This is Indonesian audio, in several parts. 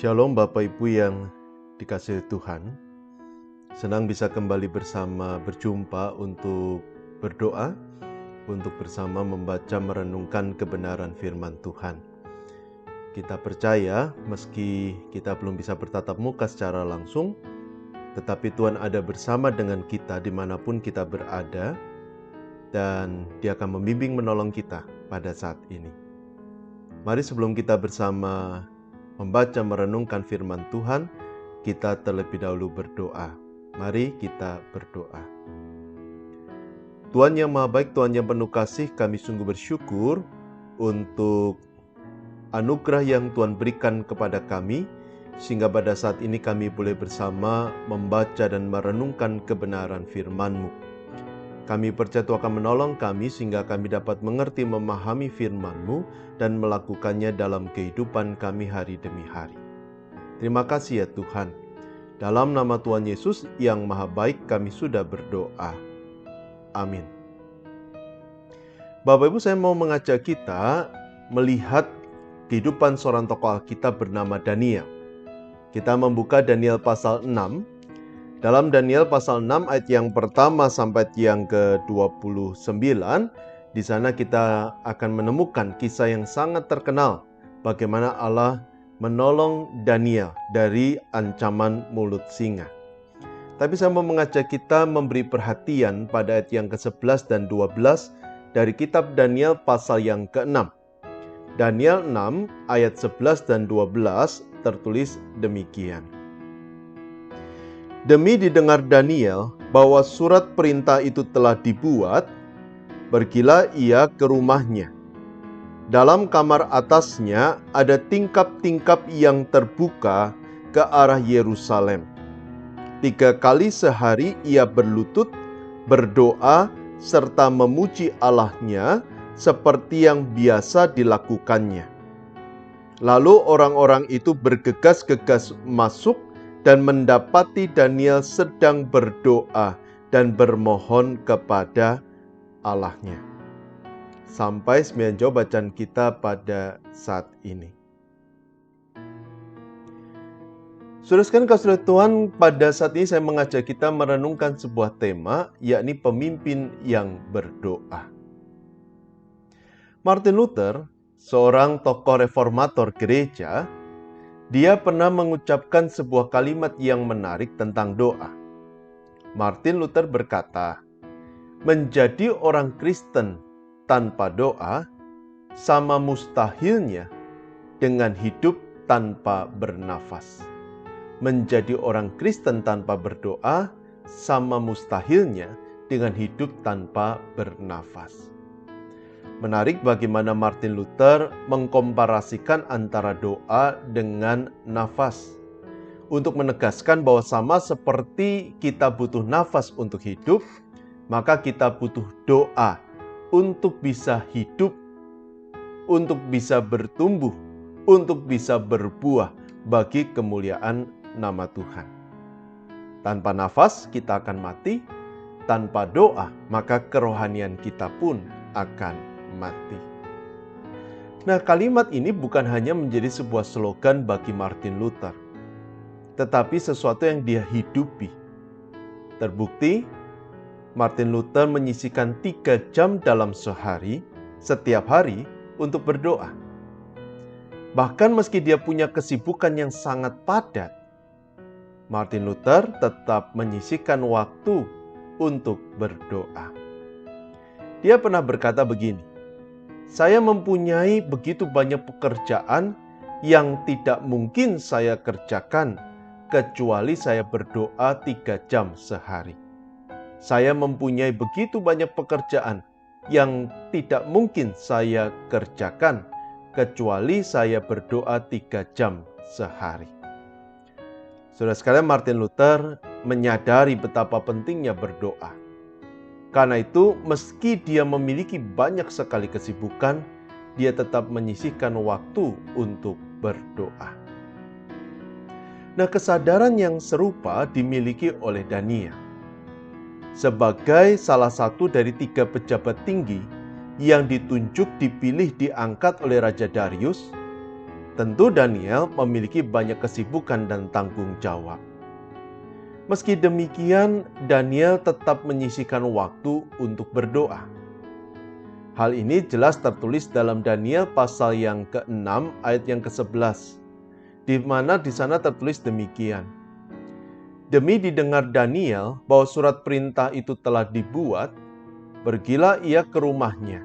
Shalom Bapak Ibu yang dikasihi Tuhan. Senang bisa kembali berjumpa untuk berdoa, untuk bersama membaca merenungkan kebenaran firman Tuhan. Kita percaya meski kita belum bisa bertatap muka secara langsung, tetapi Tuhan ada bersama dengan kita dimanapun kita berada, dan Dia akan membimbing menolong kita pada saat ini. Mari sebelum kita bersama membaca merenungkan firman Tuhan, kita terlebih dahulu berdoa. Mari kita berdoa. Tuhan yang Maha Baik, Tuhan yang penuh kasih, kami sungguh bersyukur untuk anugerah yang Tuhan berikan kepada kami, sehingga pada saat ini kami boleh bersama membaca dan merenungkan kebenaran firman-Mu. Kami percaya Tuhan akan menolong kami sehingga kami dapat mengerti, memahami firman-Mu dan melakukannya dalam kehidupan kami hari demi hari. Terima kasih ya Tuhan. Dalam nama Tuhan Yesus yang Maha Baik kami sudah berdoa. Amin. Bapak Ibu, saya mau mengajak kita melihat kehidupan seorang tokoh Alkitab bernama Daniel. Kita membuka Daniel pasal 6. Dalam Daniel pasal 6 ayat yang pertama sampai yang ke-29, di sana kita akan menemukan kisah yang sangat terkenal bagaimana Allah menolong Daniel dari ancaman mulut singa. Tapi saya mau mengajak kita memberi perhatian pada ayat yang ke-11 dan 12 dari kitab Daniel pasal yang ke-6. Daniel 6 ayat 11 dan 12 tertulis demikian. Demi didengar Daniel bahwa surat perintah itu telah dibuat, pergilah ia ke rumahnya. Dalam kamar atasnya ada tingkap-tingkap yang terbuka ke arah Yerusalem. 3 kali sehari ia berlutut, berdoa, serta memuji Allahnya seperti yang biasa dilakukannya. Lalu orang-orang itu bergegas-gegas masuk dan mendapati Daniel sedang berdoa dan bermohon kepada Allahnya. Sampai sembilan jawab bacaan kita pada saat ini. Saudara sekalian kasih Tuhan, pada saat ini saya mengajak kita merenungkan sebuah tema, yakni pemimpin yang berdoa. Martin Luther, seorang tokoh reformator gereja, dia pernah mengucapkan sebuah kalimat yang menarik tentang doa. Martin Luther berkata, menjadi orang Kristen tanpa doa sama mustahilnya dengan hidup tanpa bernafas. Menjadi orang Kristen tanpa berdoa sama mustahilnya dengan hidup tanpa bernafas. Menarik bagaimana Martin Luther mengkomparasikan antara doa dengan nafas. Untuk menegaskan bahwa sama seperti kita butuh nafas untuk hidup, maka kita butuh doa untuk bisa hidup, untuk bisa bertumbuh, untuk bisa berbuah bagi kemuliaan nama Tuhan. Tanpa nafas kita akan mati, tanpa doa maka kerohanian kita pun akan mati. Nah, kalimat ini bukan hanya menjadi sebuah slogan bagi Martin Luther, tetapi sesuatu yang dia hidupi. Terbukti, Martin Luther menyisihkan 3 jam dalam sehari, setiap hari, untuk berdoa. Bahkan meski dia punya kesibukan yang sangat padat, Martin Luther tetap menyisihkan waktu untuk berdoa. Dia pernah berkata begini, saya mempunyai begitu banyak pekerjaan yang tidak mungkin saya kerjakan kecuali saya berdoa 3 jam sehari. Saya mempunyai begitu banyak pekerjaan yang tidak mungkin saya kerjakan kecuali saya berdoa 3 jam sehari. Saudara sekalian, Martin Luther menyadari betapa pentingnya berdoa. Karena itu, meski dia memiliki banyak sekali kesibukan, dia tetap menyisihkan waktu untuk berdoa. Nah, kesadaran yang serupa dimiliki oleh Daniel. Sebagai salah satu dari 3 pejabat tinggi yang ditunjuk, dipilih, diangkat oleh Raja Darius, Tentu Daniel memiliki banyak kesibukan dan tanggung jawab. Meski demikian, Daniel tetap menyisihkan waktu untuk berdoa. Hal ini jelas tertulis dalam Daniel pasal yang ke-6 ayat yang ke-11, di mana di sana tertulis demikian. Demi didengar Daniel bahwa surat perintah itu telah dibuat, pergilah ia ke rumahnya.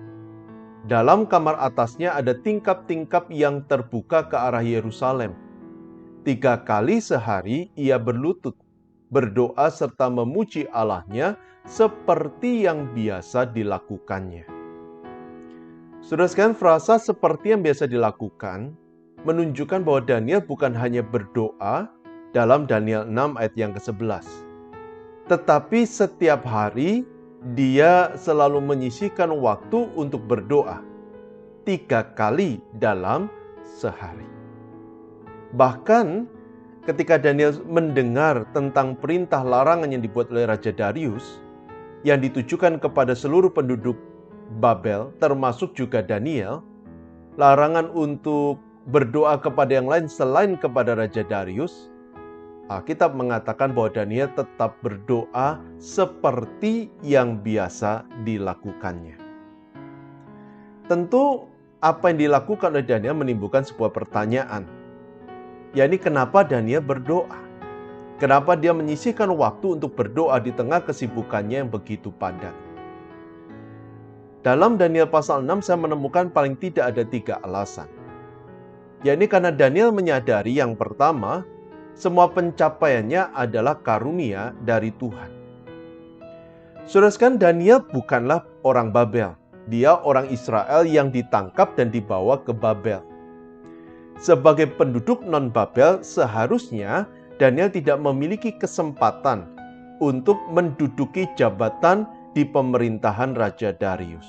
Dalam kamar atasnya ada tingkap-tingkap yang terbuka ke arah Yerusalem. 3 kali sehari ia berlutut, berdoa serta memuji Allahnya seperti yang biasa dilakukannya. Saudara sekalian, frasa seperti yang biasa dilakukan menunjukkan bahwa Daniel bukan hanya berdoa dalam Daniel 6 ayat yang ke-11. Tetapi setiap hari dia selalu menyisihkan waktu untuk berdoa 3 kali dalam sehari. Bahkan ketika Daniel mendengar tentang perintah larangan yang dibuat oleh Raja Darius yang ditujukan kepada seluruh penduduk Babel, termasuk juga Daniel, larangan untuk berdoa kepada yang lain selain kepada Raja Darius, Alkitab mengatakan bahwa Daniel tetap berdoa seperti yang biasa dilakukannya. Tentu apa yang dilakukan oleh Daniel menimbulkan sebuah pertanyaan, yakni kenapa Daniel berdoa? Kenapa dia menyisihkan waktu untuk berdoa di tengah kesibukannya yang begitu padat? Dalam Daniel pasal 6 saya menemukan paling tidak ada 3 alasan. Yakni karena Daniel menyadari yang pertama, semua pencapaiannya adalah karunia dari Tuhan. Saudara sekalian, Daniel bukanlah orang Babel. Dia orang Israel yang ditangkap dan dibawa ke Babel. Sebagai penduduk non-Babel, seharusnya Daniel tidak memiliki kesempatan untuk menduduki jabatan di pemerintahan Raja Darius.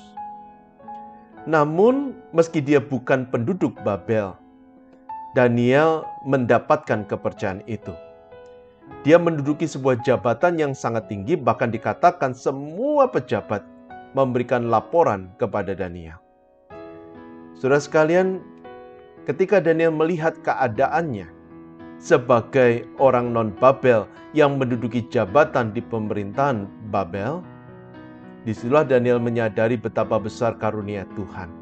Namun, meski dia bukan penduduk Babel, Daniel mendapatkan kepercayaan itu. Dia menduduki sebuah jabatan yang sangat tinggi, bahkan dikatakan semua pejabat memberikan laporan kepada Daniel. Saudara sekalian, ketika Daniel melihat keadaannya sebagai orang non-Babel yang menduduki jabatan di pemerintahan Babel, disitulah Daniel menyadari betapa besar karunia Tuhan.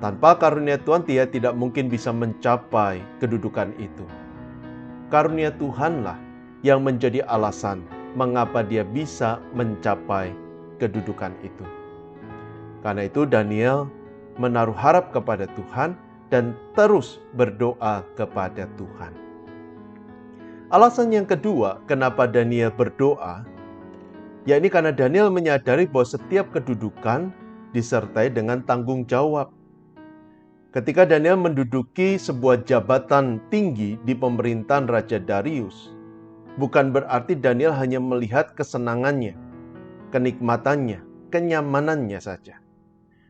Tanpa karunia Tuhan, dia tidak mungkin bisa mencapai kedudukan itu. Karunia Tuhanlah yang menjadi alasan mengapa dia bisa mencapai kedudukan itu. Karena itu Daniel menaruh harap kepada Tuhan dan terus berdoa kepada Tuhan. Alasan yang kedua kenapa Daniel berdoa, yakni karena Daniel menyadari bahwa setiap kedudukan disertai dengan tanggung jawab. Ketika Daniel menduduki sebuah jabatan tinggi di pemerintahan Raja Darius, bukan berarti Daniel hanya melihat kesenangannya, kenikmatannya, kenyamanannya saja.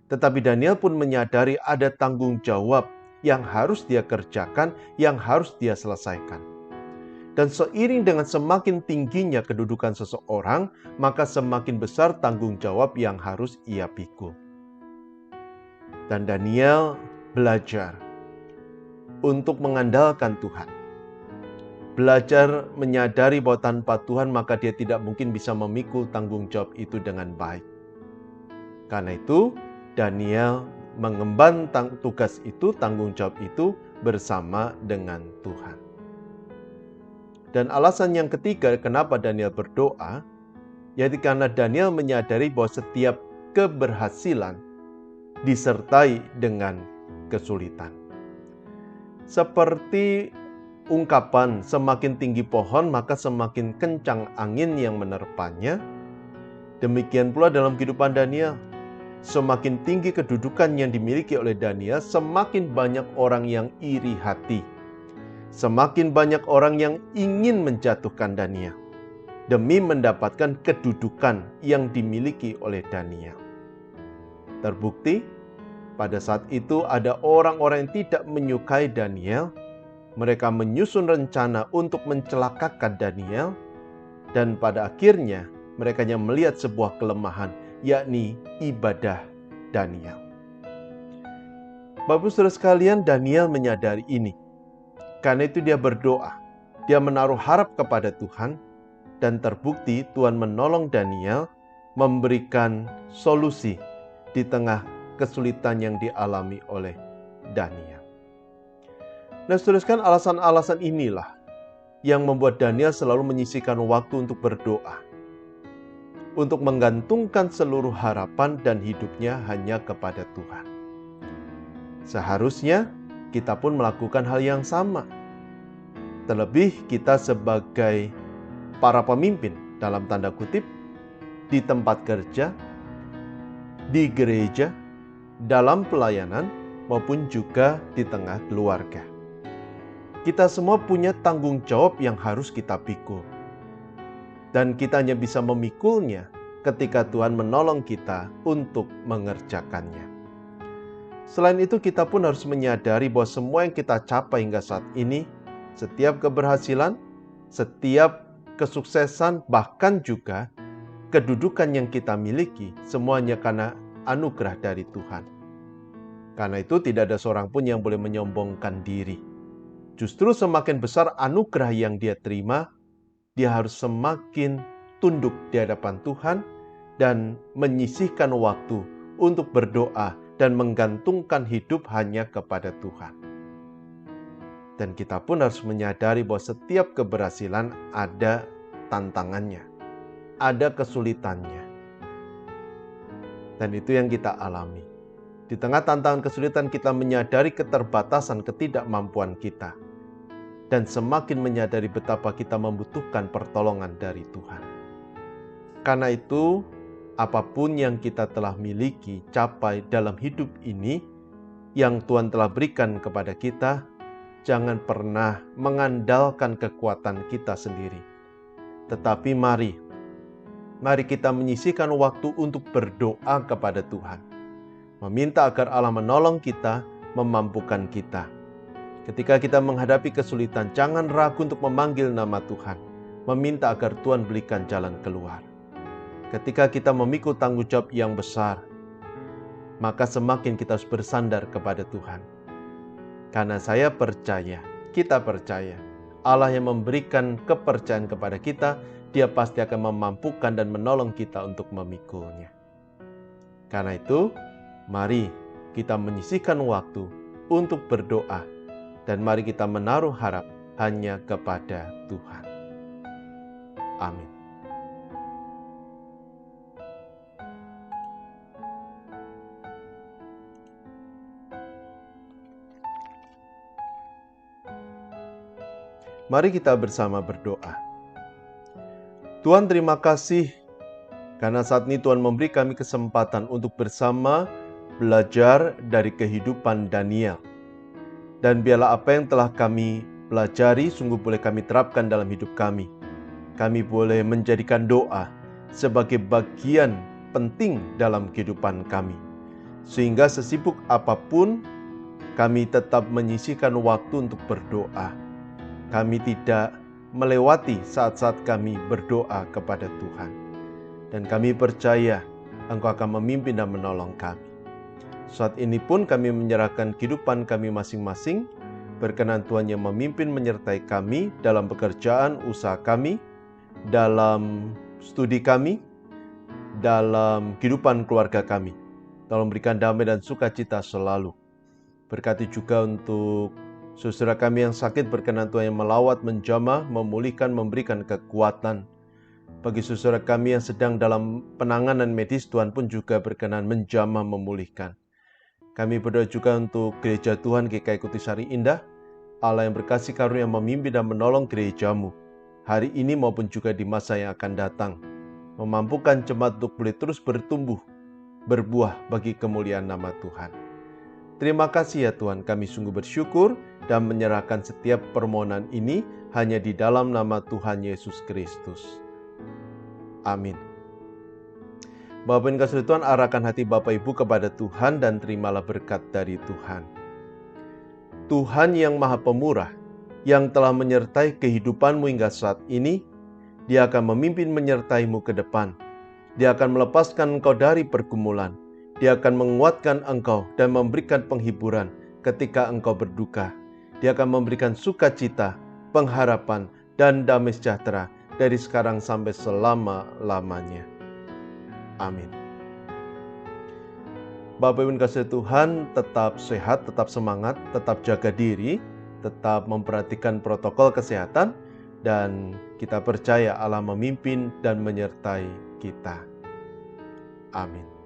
Tetapi Daniel pun menyadari ada tanggung jawab yang harus dia kerjakan, yang harus dia selesaikan. Dan seiring dengan semakin tingginya kedudukan seseorang, maka semakin besar tanggung jawab yang harus ia pikul. Dan Daniel belajar untuk mengandalkan Tuhan. Belajar menyadari bahwa tanpa Tuhan maka dia tidak mungkin bisa memikul tanggung jawab itu dengan baik. Karena itu Daniel mengemban tugas itu, tanggung jawab itu bersama dengan Tuhan. Dan alasan yang ketiga kenapa Daniel berdoa, yaitu karena Daniel menyadari bahwa setiap keberhasilan disertai dengan kesulitan. Seperti ungkapan semakin tinggi pohon maka semakin kencang angin yang menerpanya, demikian pula dalam kehidupan Daniel. Semakin tinggi kedudukan yang dimiliki oleh Daniel, semakin banyak orang yang iri hati. Semakin banyak orang yang ingin menjatuhkan Daniel demi mendapatkan kedudukan yang dimiliki oleh Daniel. Terbukti, pada saat itu ada orang-orang yang tidak menyukai Daniel. Mereka menyusun rencana untuk mencelakakan Daniel, dan pada akhirnya mereka hanya melihat sebuah kelemahan, yakni ibadah Daniel. Bapak Saudara sekalian, Daniel menyadari ini. Karena itu dia berdoa. Dia menaruh harap kepada Tuhan, dan terbukti Tuhan menolong Daniel memberikan solusi di tengah kesulitan yang dialami oleh Daniel. Nah, saudara sekalian, alasan-alasan inilah yang membuat Daniel selalu menyisihkan waktu untuk berdoa, untuk menggantungkan seluruh harapan dan hidupnya hanya kepada Tuhan. Seharusnya kita pun melakukan hal yang sama. Terlebih kita sebagai para pemimpin, dalam tanda kutip, di tempat kerja, di gereja, dalam pelayanan, maupun juga di tengah keluarga. Kita semua punya tanggung jawab yang harus kita pikul. Dan kita hanya bisa memikulnya ketika Tuhan menolong kita untuk mengerjakannya. Selain itu, kita pun harus menyadari bahwa semua yang kita capai hingga saat ini, setiap keberhasilan, setiap kesuksesan, bahkan juga kedudukan yang kita miliki, semuanya karena anugerah dari Tuhan. Karena itu tidak ada seorang pun yang boleh menyombongkan diri. Justru semakin besar anugerah yang dia terima, dia harus semakin tunduk di hadapan Tuhan dan menyisihkan waktu untuk berdoa dan menggantungkan hidup hanya kepada Tuhan. Dan kita pun harus menyadari bahwa setiap keberhasilan ada tantangannya, ada kesulitannya. Dan itu yang kita alami. Di tengah tantangan kesulitan kita menyadari keterbatasan, ketidakmampuan kita. Dan semakin menyadari betapa kita membutuhkan pertolongan dari Tuhan. Karena itu, apapun yang kita telah miliki, capai dalam hidup ini, yang Tuhan telah berikan kepada kita, jangan pernah mengandalkan kekuatan kita sendiri. Tetapi mari kita menyisihkan waktu untuk berdoa kepada Tuhan. Meminta agar Allah menolong kita, memampukan kita. Ketika kita menghadapi kesulitan, jangan ragu untuk memanggil nama Tuhan. Meminta agar Tuhan berikan jalan keluar. Ketika kita memikul tanggung jawab yang besar, maka semakin kita harus bersandar kepada Tuhan. Karena saya percaya, kita percaya, Allah yang memberikan kepercayaan kepada kita, Dia pasti akan memampukan dan menolong kita untuk memikulnya. Karena itu, mari kita menyisihkan waktu untuk berdoa, dan mari kita menaruh harap hanya kepada Tuhan. Amin. Mari kita bersama berdoa. Tuhan, terima kasih karena saat ini Tuhan memberi kami kesempatan untuk bersama belajar dari kehidupan Daniel. Dan biarlah apa yang telah kami pelajari sungguh boleh kami terapkan dalam hidup kami. Kami boleh menjadikan doa sebagai bagian penting dalam kehidupan kami. Sehingga sesibuk apapun, kami tetap menyisihkan waktu untuk berdoa. Kami tidak melewati saat-saat kami berdoa kepada Tuhan. Dan kami percaya Engkau akan memimpin dan menolong kami. Saat ini pun kami menyerahkan kehidupan kami masing-masing. Berkenan Tuhan yang memimpin menyertai kami dalam pekerjaan, usaha kami, dalam studi kami, dalam kehidupan keluarga kami. Tolong berikan damai dan sukacita selalu. Berkati juga untuk saudara kami yang sakit, berkenan Tuhan yang melawat, menjamah, memulihkan, memberikan kekuatan. Bagi saudara kami yang sedang dalam penanganan medis, Tuhan pun juga berkenan menjamah, memulihkan. Kami berdoa juga untuk gereja Tuhan GKI Kutisari Indah. Allah yang berkasih karunia memimpin dan menolong gerejamu hari ini maupun juga di masa yang akan datang. Memampukan jemaat untuk boleh terus bertumbuh, berbuah bagi kemuliaan nama Tuhan. Terima kasih ya Tuhan, kami sungguh bersyukur dan menyerahkan setiap permohonan ini hanya di dalam nama Tuhan Yesus Kristus. Amin. Bapak dan kasih Tuhan, arahkan hati Bapak Ibu kepada Tuhan dan terimalah berkat dari Tuhan. Tuhan yang Maha Pemurah, yang telah menyertai kehidupanmu hingga saat ini, Dia akan memimpin menyertaimu ke depan. Dia akan melepaskan engkau dari pergumulan. Dia akan menguatkan engkau dan memberikan penghiburan ketika engkau berduka. Dia akan memberikan sukacita, pengharapan, dan damai sejahtera dari sekarang sampai selama-lamanya. Amin. Bapak Ibu kasih Tuhan, tetap sehat, tetap semangat, tetap jaga diri, tetap memperhatikan protokol kesehatan, dan kita percaya Allah memimpin dan menyertai kita. Amin.